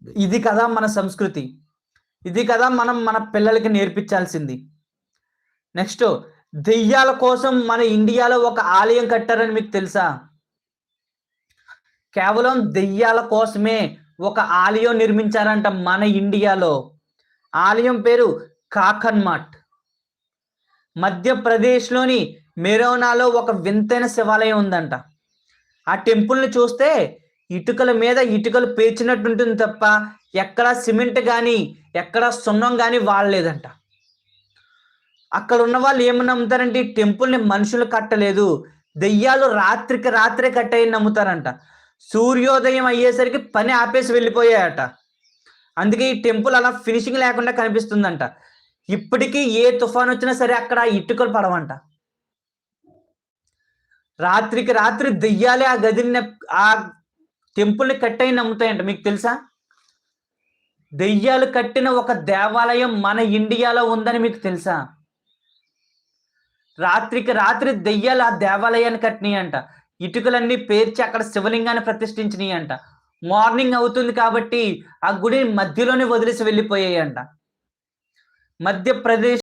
ఇది కదా మన సంస్కృతి. ఇది కదా మనం మన పిల్లలకి నేర్పించాల్సింది. నెక్స్ట్ దెయ్యాల కోసం మన ఇండియాలో ఒక ఆలయం కట్టారని మీకు తెలుసా? కేవలం దెయ్యాల కోసమే ఒక ఆలయం నిర్మించారంట మన ఇండియాలో. ఆలయం పేరు కాకన్ మఠ్. మధ్యప్రదేశ్‌లోని మెరోనాలో ఒక వింతైన శివాలయం ఉందంట. ఆ టెంపుల్‌ని చూస్తే ఇటుకల మీద ఇటుకలు పేర్చినట్టుంటుంది తప్ప, ఎక్కడ సిమెంట్ గాని, ఎక్కడ సున్నం గాని వాడలేదంట. అక్కడ ఉన్న వాళ్ళు ఏమని నమ్ముతారంటే, ఈ టెంపుల్‌ని మనుషులు కట్టలేదు. దెయ్యాలు రాత్రికి రాత్రే కట్టాయని నమ్ముతారంట. సూర్యోదయం అయ్యేసరికి పని ఆపేసి వెళ్ళిపోయాయట. అందుకే ఈ టెంపుల్ అలా ఫినిషింగ్ లేకుండా కనిపిస్తుందంట. ఇప్పటికీ ఏ తుఫానొచ్చినా సరే అక్కడ ఇటుకలు పడవంట. రాత్రికి రాత్రి దెయ్యాలే ఆ గదిని ఆ టెంపుల్‌ని కట్టాయని నమ్ముతాయంట. మీకు తెలుసా? దెయ్యాలు కట్టిన ఒక దేవాలయం మన ఇండియాలో ఉందని మీకు తెలుసా? రాత్రికి రాత్రి దెయ్యాలు ఆ దేవాలయాన్ని కట్టినియంట. ఇటుకలన్నీ పేర్చి అక్కడ శివలింగాన్ని ప్రతిష్ఠించినియంట. మార్నింగ్ అవుతుంది కాబట్టి ఆ గుడి మధ్యలోనే వదిలేసి వెళ్ళిపోయాయంట. మధ్యప్రదేశ్